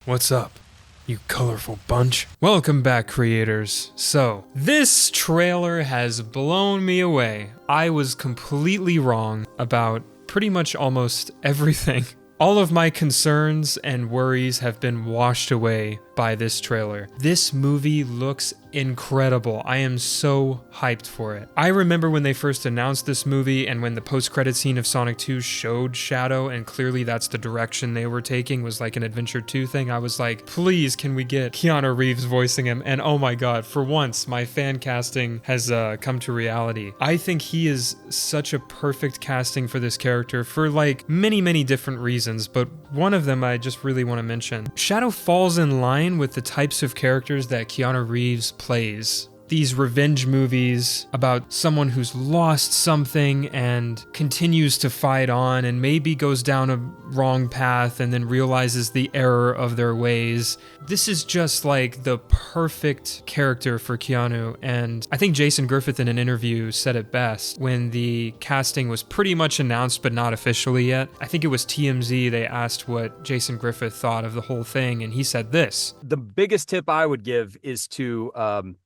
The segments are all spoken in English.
What's up, you colorful bunch? Welcome back, creators. So, this trailer has blown me away. I was completely wrong about pretty much almost everything. All of my concerns and worries have been washed away by this trailer. This movie looks incredible. I am so hyped for it. I remember when they first announced this movie and when the post-credit scene of Sonic 2 showed Shadow, and clearly that's the direction they were taking, was like an Adventure 2 thing. I was like, please, can we get Keanu Reeves voicing him? And oh my god, for once, my fan casting has come to reality. I think he is such a perfect casting for this character for like many different reasons, but one of them I just really want to mention. Shadow falls in line with the types of characters that Keanu Reeves plays. These revenge movies about someone who's lost something and continues to fight on and maybe goes down a wrong path and then realizes the error of their ways. This is just like the perfect character for Keanu, and I think Jason Griffith in an interview said it best when the casting was pretty much announced but not officially yet. I think it was TMZ, they asked what Jason Griffith thought of the whole thing, and he said this. The biggest tip I would give is to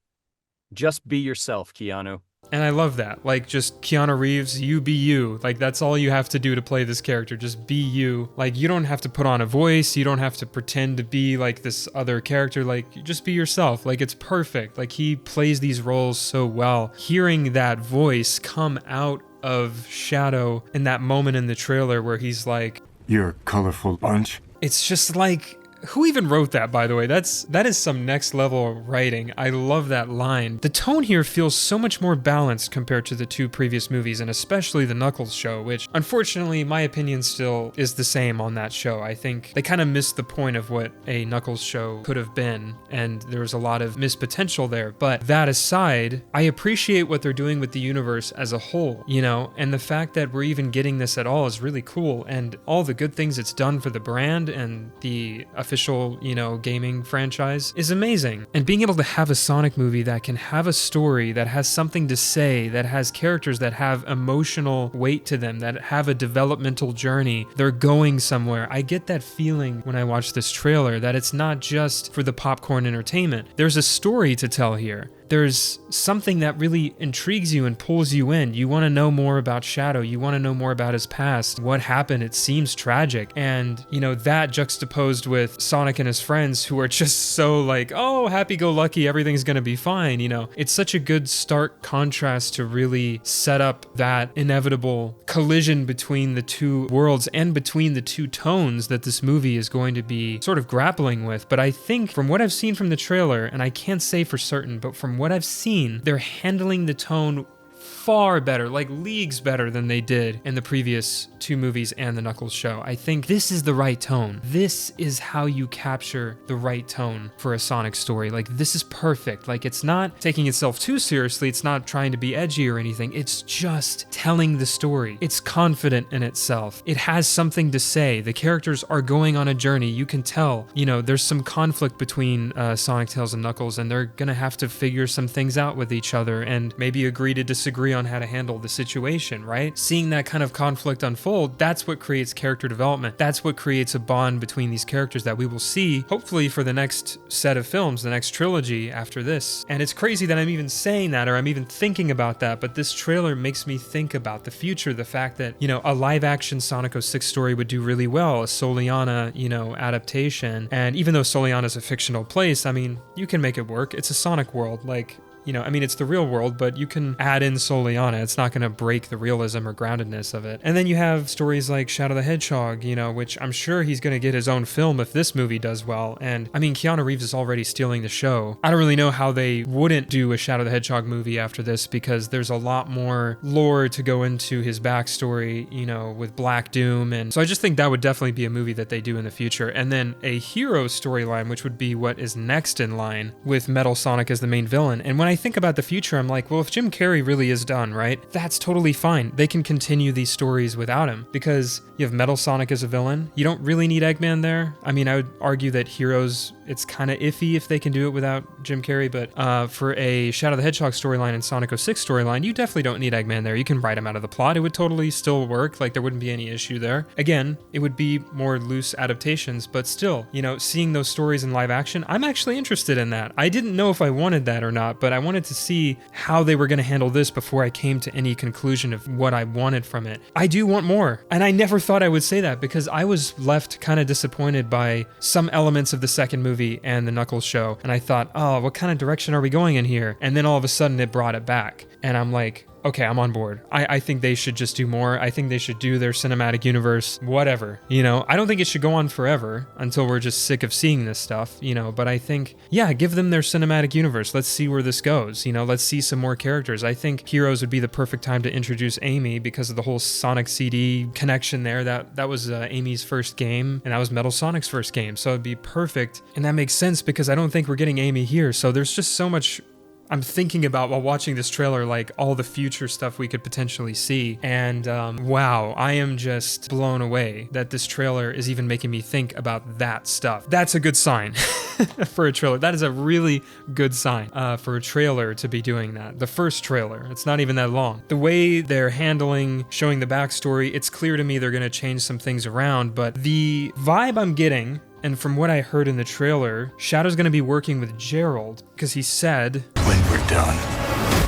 just be yourself, Keanu. And I love that. Like, just Keanu Reeves, you be you. Like, that's all you have to do to play this character. Just be you. Like, you don't have to put on a voice. You don't have to pretend to be like this other character. Like, just be yourself. Like, it's perfect. Like, he plays these roles so well. Hearing that voice come out of Shadow in that moment in the trailer where he's like, "You're a colorful bunch." It's just like, who even wrote that, by the way? That is some next level writing. I love that line. The tone here feels so much more balanced compared to the two previous movies, and especially the Knuckles show, which unfortunately my opinion still is the same on that show. I think they kind of missed the point of what a Knuckles show could have been, and there was a lot of missed potential there. But that aside, I appreciate what they're doing with the universe as a whole, you know, and the fact that we're even getting this at all is really cool, and all the good things it's done for the brand and the official, you know, gaming franchise is amazing. And being able to have a Sonic movie that can have a story, that has something to say, that has characters that have emotional weight to them, that have a developmental journey, they're going somewhere. I get that feeling when I watch this trailer, that it's not just for the popcorn entertainment. There's a story to tell here. There's something that really intrigues you and pulls you in. You want to know more about Shadow. You want to know more about his past. What happened? It seems tragic. And, you know, that juxtaposed with Sonic and his friends who are just so like, oh, happy-go-lucky, everything's going to be fine, you know. It's such a good stark contrast to really set up that inevitable collision between the two worlds and between the two tones that this movie is going to be sort of grappling with. But I think from what I've seen from the trailer, and I can't say for certain, but from what I've seen, they're handling the tone far better, like leagues better than they did in the previous two movies and the Knuckles show. I think this is the right tone. This is how you capture the right tone for a Sonic story. Like, this is perfect. Like, it's not taking itself too seriously. It's not trying to be edgy or anything. It's just telling the story. It's confident in itself. It has something to say. The characters are going on a journey. You can tell, you know, there's some conflict between Sonic, Tails, and Knuckles, and they're gonna have to figure some things out with each other and maybe agree to disagree on how to handle the situation, right? Seeing that kind of conflict unfold, that's what creates character development. That's what creates a bond between these characters that we will see, hopefully, for the next set of films, the next trilogy after this. And it's crazy that I'm even saying that, or I'm even thinking about that, but this trailer makes me think about the future, the fact that, you know, a live-action Sonic 06 story would do really well, a Soleanna, you know, adaptation. And even though Soleanna is a fictional place, I mean, you can make it work. It's a Sonic world, like, you know, I mean, it's the real world, but you can add in Soleanna. It's not going to break the realism or groundedness of it. And then you have stories like Shadow the Hedgehog, you know, which I'm sure he's going to get his own film if this movie does well. And I mean, Keanu Reeves is already stealing the show. I don't really know how they wouldn't do a Shadow the Hedgehog movie after this, because there's a lot more lore to go into his backstory, you know, with Black Doom. And so I just think that would definitely be a movie that they do in the future. And then a hero storyline, which would be what is next in line, with Metal Sonic as the main villain. And when I think about the future, I'm like, well, if Jim Carrey really is done, right, that's totally fine. They can continue these stories without him, because you have Metal Sonic as a villain. You don't really need Eggman there. I mean, I would argue that Heroes, it's kind of iffy if they can do it without Jim Carrey, but for a Shadow the Hedgehog storyline and Sonic 06 storyline, you definitely don't need Eggman there. You can write him out of the plot. It would totally still work. Like, there wouldn't be any issue there. Again, it would be more loose adaptations, but still, you know, seeing those stories in live action, I'm actually interested in that. I didn't know if I wanted that or not, but I wanted to see how they were going to handle this before I came to any conclusion of what I wanted from it. I do want more. And I never thought I would say that because I was left kind of disappointed by some elements of the second movie and the Knuckles show. And I thought, oh, what kind of direction are we going in here? And then all of a sudden it brought it back. And I'm like, okay, I'm on board. I think they should just do more. I think they should do their cinematic universe, whatever. You know, I don't think it should go on forever until we're just sick of seeing this stuff, you know, but I think, yeah, give them their cinematic universe. Let's see where this goes. You know, let's see some more characters. I think Heroes would be the perfect time to introduce Amy because of the whole Sonic CD connection there. That was Amy's first game, and that was Metal Sonic's first game. So it'd be perfect. And that makes sense because I don't think we're getting Amy here. So there's just so much I'm thinking about while watching this trailer, like all the future stuff we could potentially see. And wow, I am just blown away that this trailer is even making me think about that stuff. That's a good sign for a trailer. That is a really good sign for a trailer to be doing that. The first trailer, it's not even that long. The way they're handling, showing the backstory, it's clear to me they're going to change some things around, but the vibe I'm getting, and from what I heard in the trailer, Shadow's going to be working with Gerald because he said, When we're done,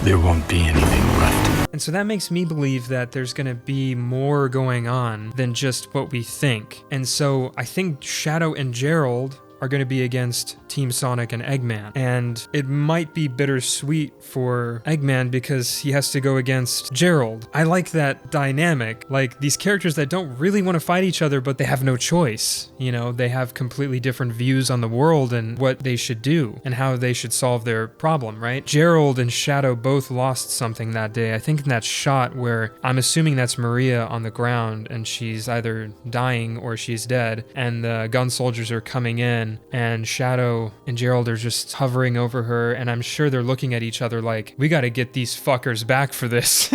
there won't be anything left. and so that makes me believe that there's going to be more going on than just what we think. And so I think Shadow and Gerald are going to be against Team Sonic and Eggman. And it might be bittersweet for Eggman because he has to go against Gerald. I like that dynamic. Like, these characters that don't really want to fight each other, but they have no choice. You know, they have completely different views on the world and what they should do and how they should solve their problem, right? Gerald and Shadow both lost something that day. I think in that shot where I'm assuming that's Maria on the ground and she's either dying or she's dead, and the gun soldiers are coming in, and Shadow and Gerald are just hovering over her, and I'm sure they're looking at each other like, we gotta get these fuckers back for this.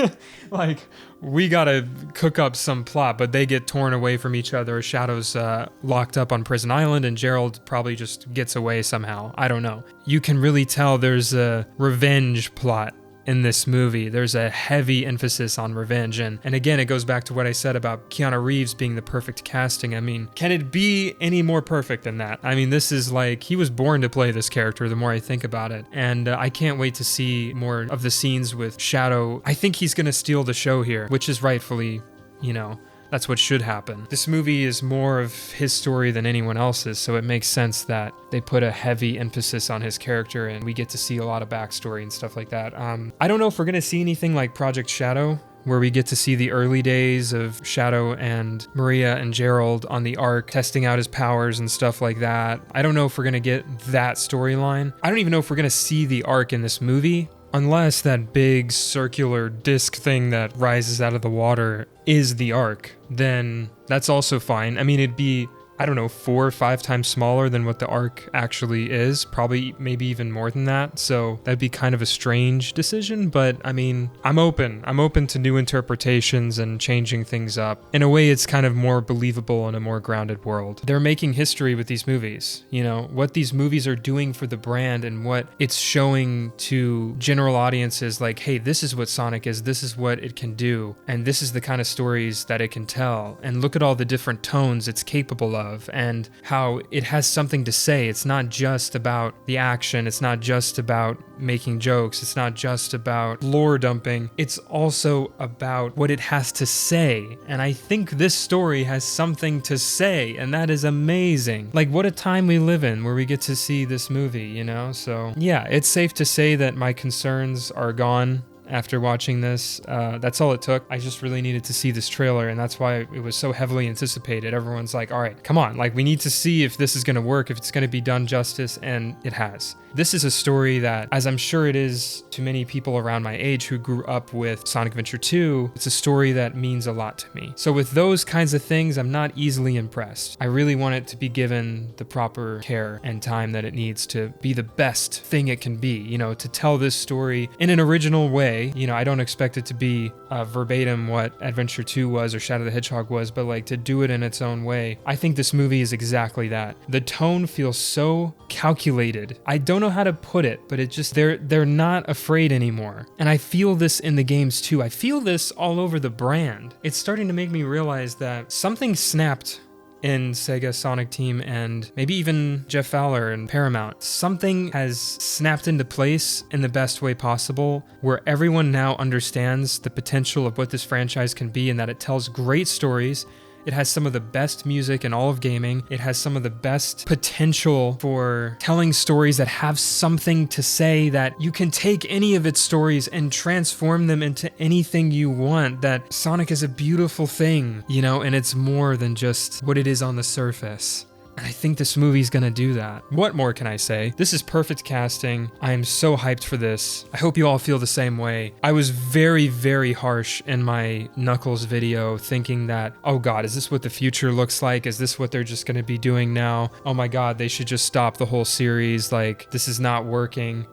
Like, we gotta cook up some plot, but they get torn away from each other. Shadow's locked up on Prison Island, and Gerald probably just gets away somehow. I don't know. You can really tell there's a revenge plot in this movie. There's a heavy emphasis on revenge, and again, it goes back to what I said about Keanu Reeves being the perfect casting. I mean, can it be any more perfect than that? I mean, this is like, he was born to play this character the more I think about it, and I can't wait to see more of the scenes with Shadow. I think he's gonna steal the show here, which is rightfully, you know, that's what should happen. This movie is more of his story than anyone else's, so it makes sense that they put a heavy emphasis on his character and we get to see a lot of backstory and stuff like that. I don't know if we're gonna see anything like Project Shadow, where we get to see the early days of Shadow and Maria and Gerald on the Ark, testing out his powers and stuff like that. I don't know if we're gonna get that storyline. I don't even know if we're gonna see the Ark in this movie, unless that big circular disc thing that rises out of the water is the Ark. Then that's also fine. I mean, it'd be, I don't know, 4 or 5 times smaller than what the Ark actually is. Probably, maybe even more than that. So that'd be kind of a strange decision, but I mean, I'm open. I'm open to new interpretations and changing things up. In a way, it's kind of more believable in a more grounded world. They're making history with these movies. You know, what these movies are doing for the brand and what it's showing to general audiences, like, hey, this is what Sonic is, this is what it can do, and this is the kind of stories that it can tell. And look at all the different tones it's capable of, and how it has something to say. It's not just about the action, it's not just about making jokes, it's not just about lore dumping, it's also about what it has to say. And I think this story has something to say, and that is amazing. Like, what a time we live in where we get to see this movie, you know? So yeah, it's safe to say that my concerns are gone after watching this. That's all it took. I just really needed to see this trailer, and that's why it was so heavily anticipated. Everyone's like, all right, come on, like, we need to see if this is going to work, if it's going to be done justice, and it has. This is a story that, as I'm sure it is to many people around my age who grew up with Sonic Adventure 2, it's a story that means a lot to me. So with those kinds of things, I'm not easily impressed. I really want it to be given the proper care and time that it needs to be the best thing it can be, you know, to tell this story in an original way way. You know, I don't expect it to be verbatim what Adventure 2 was or Shadow the Hedgehog was, but like to do it in its own way. I think this movie is exactly that. The tone feels so calculated. I don't know how to put it, but it just, they're not afraid anymore. And I feel this in the games too. I feel this all over the brand. It's starting to make me realize that something snapped in Sega Sonic Team and maybe even Jeff Fowler and Paramount. Something has snapped into place in the best way possible, where everyone now understands the potential of what this franchise can be and that it tells great stories. It has some of the best music in all of gaming. It has some of the best potential for telling stories that have something to say, that you can take any of its stories and transform them into anything you want. That Sonic is a beautiful thing, you know, and it's more than just what it is on the surface. And I think this movie's gonna do that. What more can I say? This is perfect casting. I am so hyped for this. I hope you all feel the same way. I was very, very harsh in my Knuckles video, thinking that, oh god, is this what the future looks like? Is this what they're just gonna be doing now? Oh my god, they should just stop the whole series. Like, this is not working.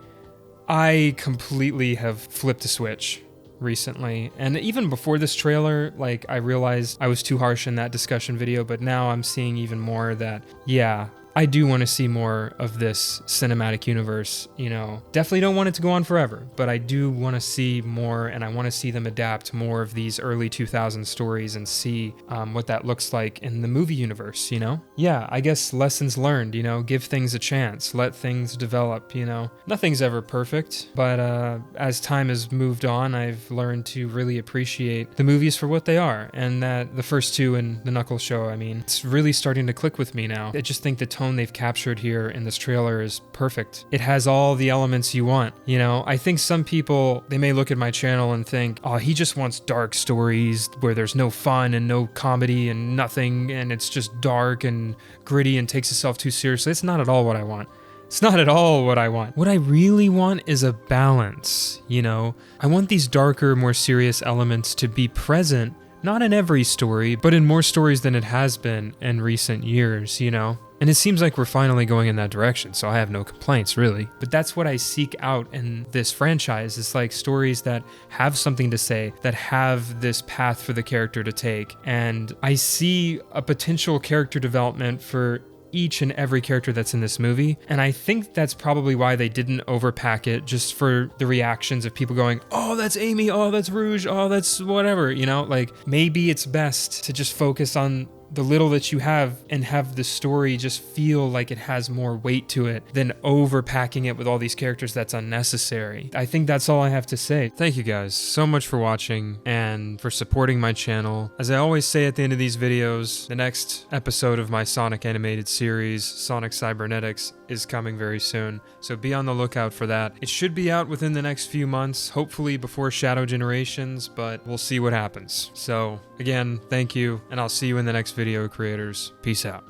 I completely have flipped a switch recently, and even before this trailer, like, I realized I was too harsh in that discussion video, but now I'm seeing even more that, yeah, I do want to see more of this cinematic universe, you know. Definitely don't want it to go on forever, but I do want to see more, and I want to see them adapt more of these early 2000s stories and see what that looks like in the movie universe, you know? Yeah, I guess lessons learned, you know, give things a chance, let things develop, you know? Nothing's ever perfect, but as time has moved on, I've learned to really appreciate the movies for what they are, and that the first two in the Knuckles show, I mean, it's really starting to click with me now. I just think the tone they've captured here in this trailer is perfect. It has all the elements you want, you know? I think some people, they may look at my channel and think, oh, he just wants dark stories where there's no fun and no comedy and nothing, and it's just dark and gritty and takes itself too seriously. It's not at all what I want. It's not at all what I want. What I really want is a balance, you know? I want these darker, more serious elements to be present, not in every story, but in more stories than it has been in recent years, you know? And it seems like we're finally going in that direction, so I have no complaints, really. But that's what I seek out in this franchise. It's like stories that have something to say, that have this path for the character to take. And I see a potential character development for each and every character that's in this movie, and I think that's probably why they didn't overpack it, just for the reactions of people going, oh, that's Amy, oh, that's Rouge, oh, that's whatever, you know? Like, maybe it's best to just focus on the little that you have and have the story just feel like it has more weight to it than overpacking it with all these characters that's unnecessary. I think that's all I have to say. Thank you guys so much for watching and for supporting my channel. As I always say at the end of these videos, the next episode of my Sonic animated series, Sonic Cybernetics, is coming very soon, so be on the lookout for that. It should be out within the next few months, hopefully before Shadow Generations, but we'll see what happens. So again, thank you, and I'll see you in the next video, creators. Peace out.